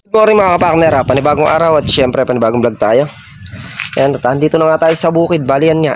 Good morning mga kapakner, panibagong araw at syempre panibagong vlog tayo. Ayan, dito na nga tayo sa bukid. Bali yan nga,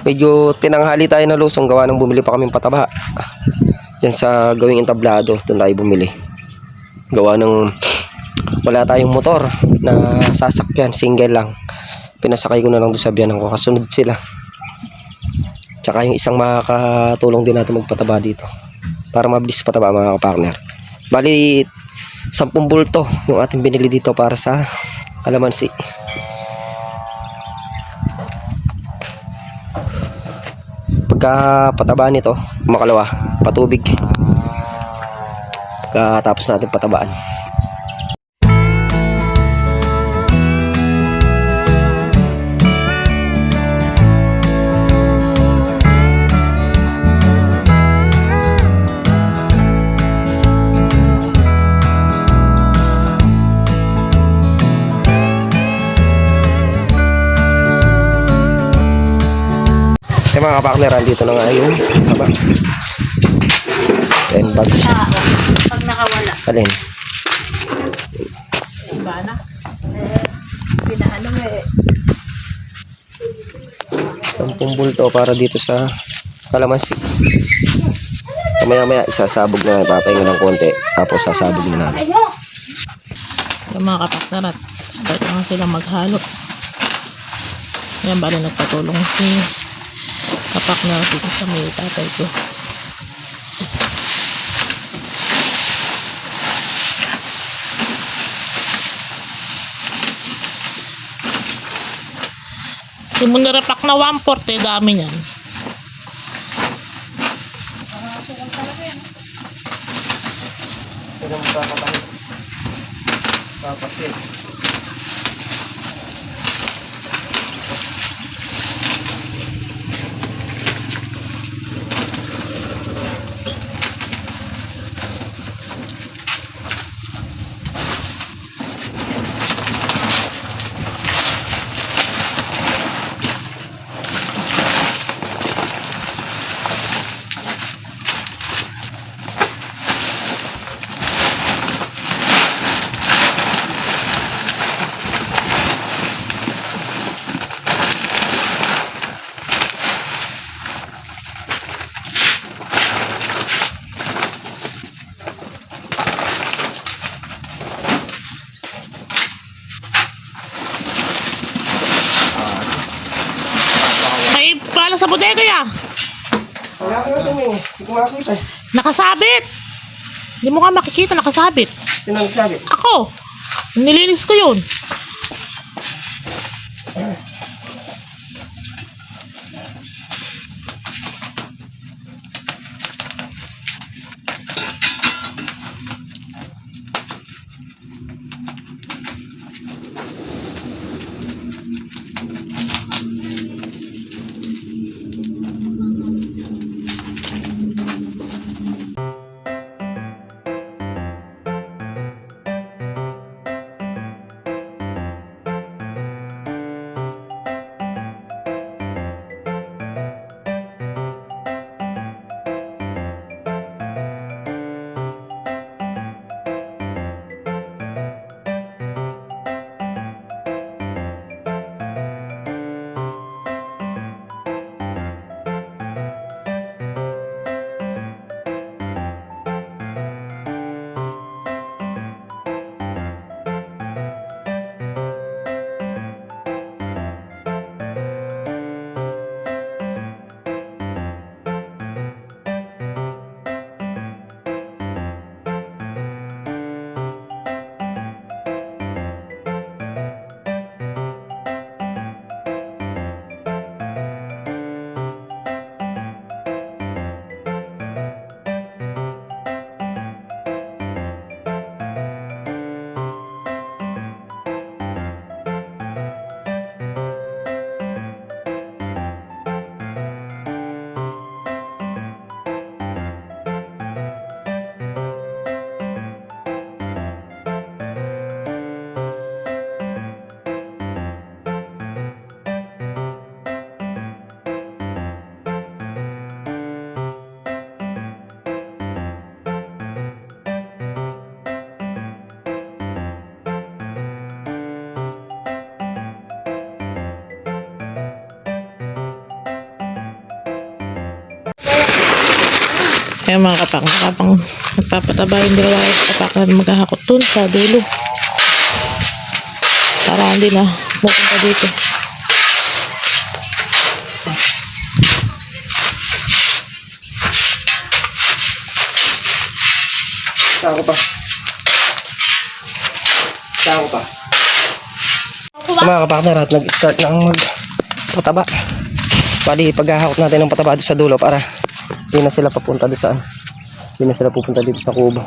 medyo tinanghali tayo na lusong gawa ng bumili pa kaming pataba. Yan sa gawing entablado, doon tayo bumili. Gawa ng wala tayong motor na sasakyan, single lang. Pinasakay ko na lang doon sa biyanan ko, kasunod sila. Tsaka yung isang makakatulong din natin magpataba dito para mabilis pataba mga kapakner. Bali 10 bulto yung ating binili dito para sa kalamansi. Pagka pataba nito, makalawa, patubig. Pagkatapos natin patabaan. Mga kapakner, dito na nga yung taba. And bag siya. Pag nakawala. Alin? Iba na. Pinaano eh. 10 bulto para dito sa kalamansi. Maya isasabog na, ipapahinga ng konti. Tapos sasabog na namin. Yung mga kapakner, start na sila maghalo. Yan, bali nagpatulong si kapakner dito sa may tatay ko. Hindi mo nirepak na 1/4, dami niyan. Ito mo kakabahis. Papasit. May pala sa bodega ya. Wala ka na ito eh. Hindi ko makakita eh. Nakasabit. Hindi mo ka makikita, nakasabit. Sino nagsabi? Ako. Nilinis ko yun. Ayan mga kapakner, kapang nagpapataba yung dalawa kapakner maghahakot dun sa dulo. Para hindi na pupunta dito. Saan ko pa? Mga kapakner, at nag-start na ang magpataba. Bali, paghahakot natin ng pataba doon sa dulo para hindi na sila papunta doon saan. Hindi na sila pupunta dito sa kubo.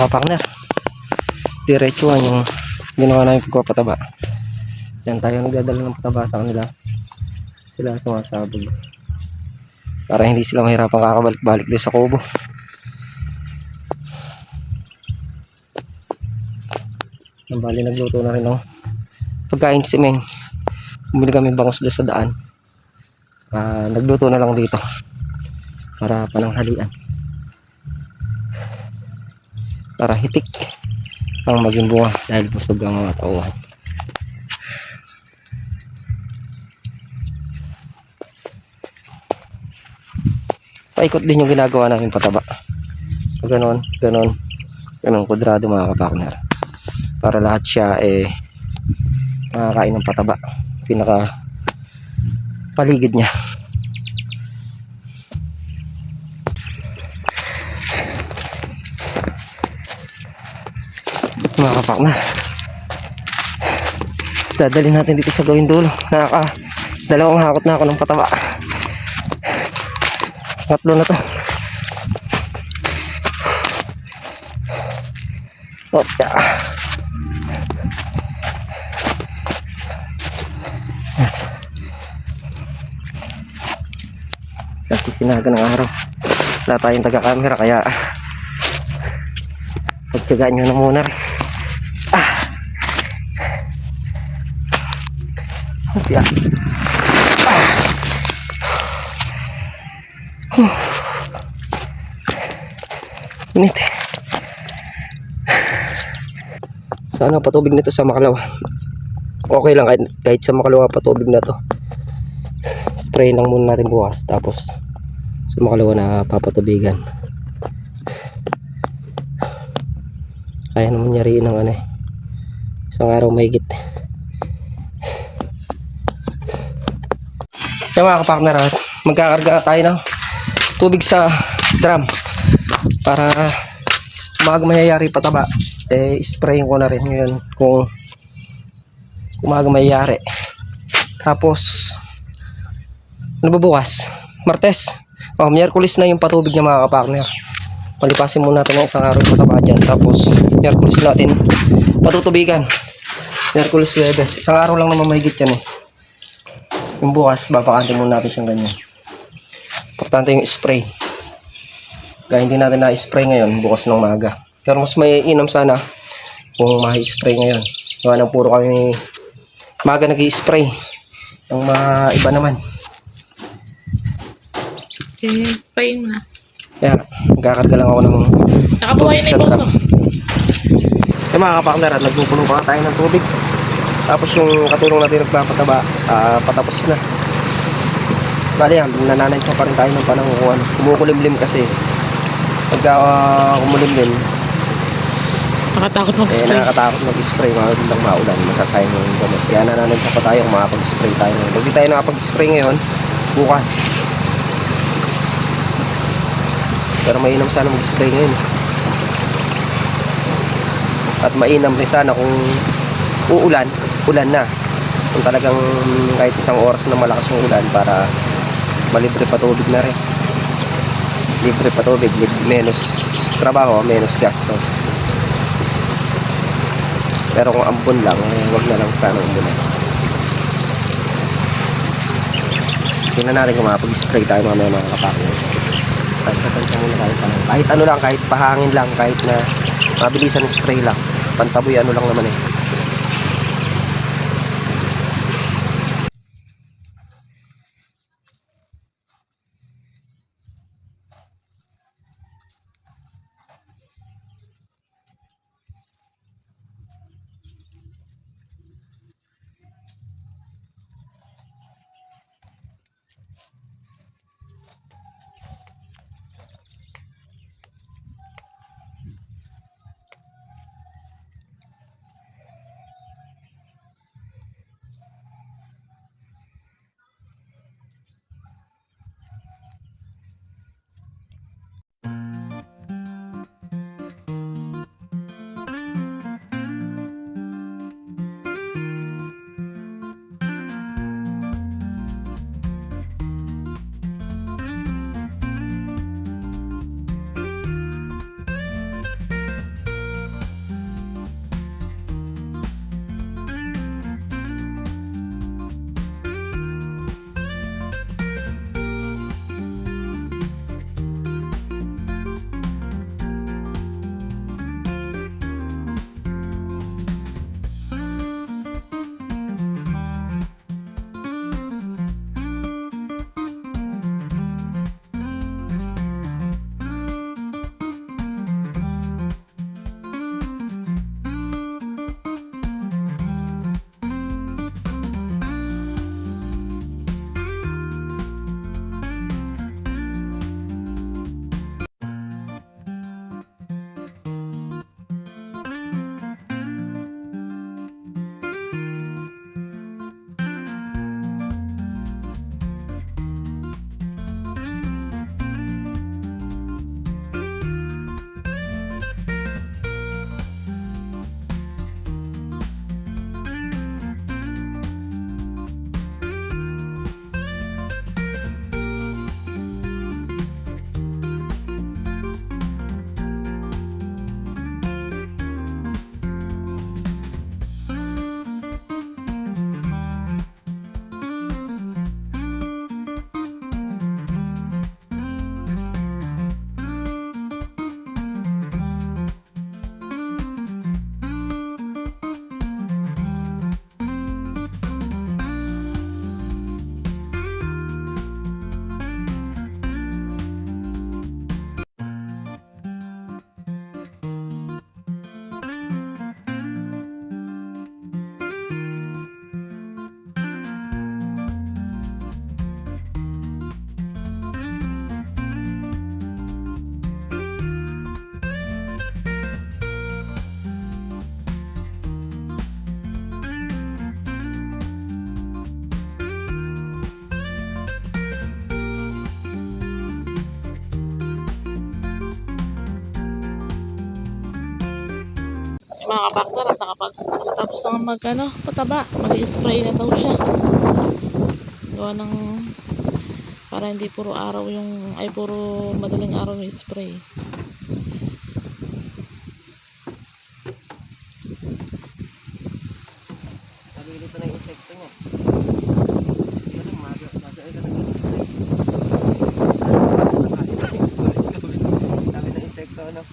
Mga partner, diretsuhan yung ginawa namin pagpapataba. Yan tayo nagdadala ng pataba sa kanila. Sila sumasabog para hindi sila mahirapan kakabalik-balik doon sa kubo. Bali, nagluto na rin ng pagkain si Meng. Bumili kami bangos doon sa daan. Nagluto na lang dito para pananghalian, para hitik ang maging bunga dahil busog ang mga tauhan. Paikot din yung ginagawa namin pataba. Ganon kwadrado mga kapakner, para lahat siya nakakain ng pataba, pinaka paligid niya. Mga kapakner, dadalhin natin dito sa gawing dulo. Dalawang hakot na ako ng pataba. Tatlo na to. Kasi sinaga ng araw, wala tayong taga-camera, kaya pagtyagaan nyo na muna rin. Init. Sana patubig nito sa Makalawa. Okay lang kahit sa Makalawa patubig na to. Spray lang muna natin bukas, tapos sa Makalawa na papatubigan. Kaya naman nyariin ng isang araw mahigit. Kaya mga kapakner, magkakarga tayo ng tubig sa drum para umaga mayayari pataba. Sprayin ko na rin yun kung umaga mayayari. Tapos ano ba bukas? Martes. Miyerkules na yung patubig niya mga kapakner. Palipasin muna natin ng isang araw yung pataba dyan. Tapos Miyerkules natin patutubigan. Miyerkules, Huwebes. Isang araw lang naman mahigit yan Yung bukas, babakante muna natin siyang ganyan. Importante yung spray. Kaya hindi natin na-spray ngayon, bukas ng maga. Pero mas may inam sana kung ma-spray ngayon. Gawa ng puro kami maga nag-i-spray. Yung mga iba naman. Okay, spray mo na. Kaya, magkakarga lang ako ng Nakabuhay na yung boto. Mga kapakner, at nagpupuno pa tayo ng tubig. Tapos yung katulong natin nagpapataba, patapos na. Bali yan, nananansya pa rin tayo ng panahon. Kumukulimlim kasi. Pagka kumulimlim, Nakatakot mag-spray. nakakatakot mag-spray, magandang maulan, masasayang yung gamot. Kaya nananansya pa tayo kung makapag-spray tayo. Pag di tayo nakapag-spray ngayon, bukas. Pero mainam sana mag-spray ngayon. At mainam rin sana kung uulan, ulan na. Kung talagang kahit isang oras na malakas yung ulan para malibre pa tubig na rin. Libre pa tubig, menos trabaho, menos gastos. Pero kung ambon lang, wag na lang sana umulan. Tingnan natin kung makapag-spray tayo mamaya mga kapakner. Tansya muna tayo pa. Kahit ano lang, kahit pahangin lang, kahit na mabilisan spray lang. Pantaboy ano lang naman eh. Mga kapakner at nakapagtapos na pataba, mag-spray na daw siya. Gawa ng para hindi puro araw yung ay puro madaling araw yung spray. Nalilito na yung insekto niya. Hindi ka lang maga ka nag-spray. Dami na insekto ano.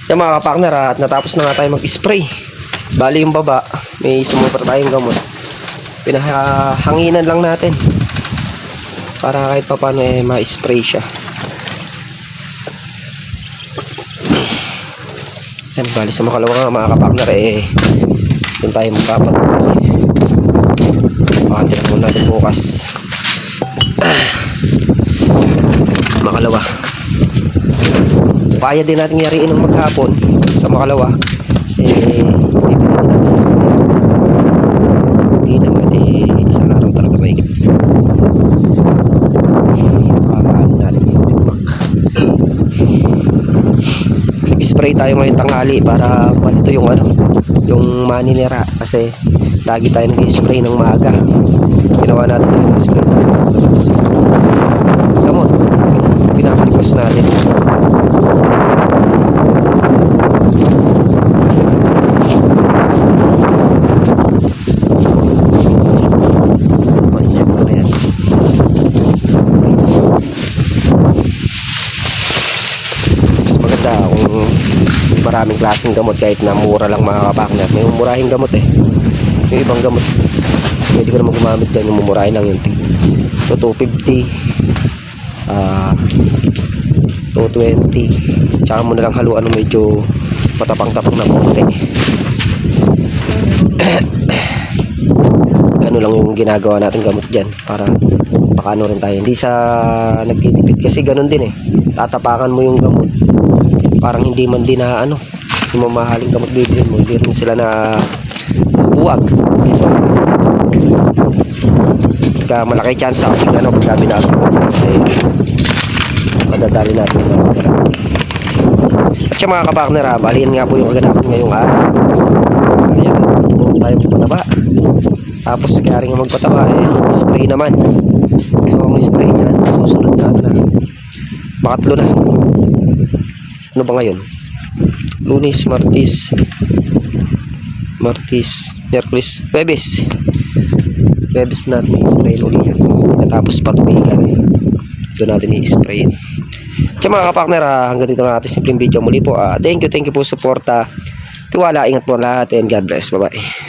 Yan mga kapartner, at natapos na nga tayo mag-spray. Bali yung baba, may sumubra tayong gamot. Pinahanginan lang natin para kahit pa paano ma-spray siya. Yan, bali sa makalawa nga mga kapartner, doon tayo magpapatuloy. Pakantin muna natin bukas. Makalawa. Kaya din natin yariin ng maghapon sa makalawa. Hindi naman isang araw talaga mahigit. Makakaano natin tikmak. Nag-spray tayo ngayon tanghali para malito yung yung maninira, kasi lagi tayo nag-spray ng maaga. Ginawa natin yung nag-spray tayo gamot, yung pinaka-request natin. Maisip ko na yan. Mas maganda kung maraming klaseng gamot kahit na mura lang mga kapartner. May mumurahing gamot yung ibang gamot pwede ka naman gumamit dyan, yung mumurahin lang yung 250 220, tsaka mo na lang haluan ng medyo matapang-tapang na konti. Gano'n lang yung ginagawa natin gamot dyan para pakano rin tayo, hindi sa nagtitipid, kasi gano'n din tatapakan mo yung gamot, parang hindi man din na yung mamahaling gamot bibilin mo, hindi rin sila na bubuwag. Pagka malaki chance sa kasing pagka binago kasi madadali natin at siya mga kapartner, balian nga po yung kaganapan ngayong araw. Ayan, tulong tayo magpataba, tapos kaya rin magpataba spray naman. So ang spray niyan susunod na makatlo na. Ano ba ngayon? Lunes, Martes, Miyerkules, Webes natin i-spray ulit yan. Katapos patubigan, doon natin i-spray. Kaya mga kapartner, hanggang dito na natin simpleng video muli po. Thank you po sa suporta. Tiwala, ingat po lahat, and God bless. Bye bye.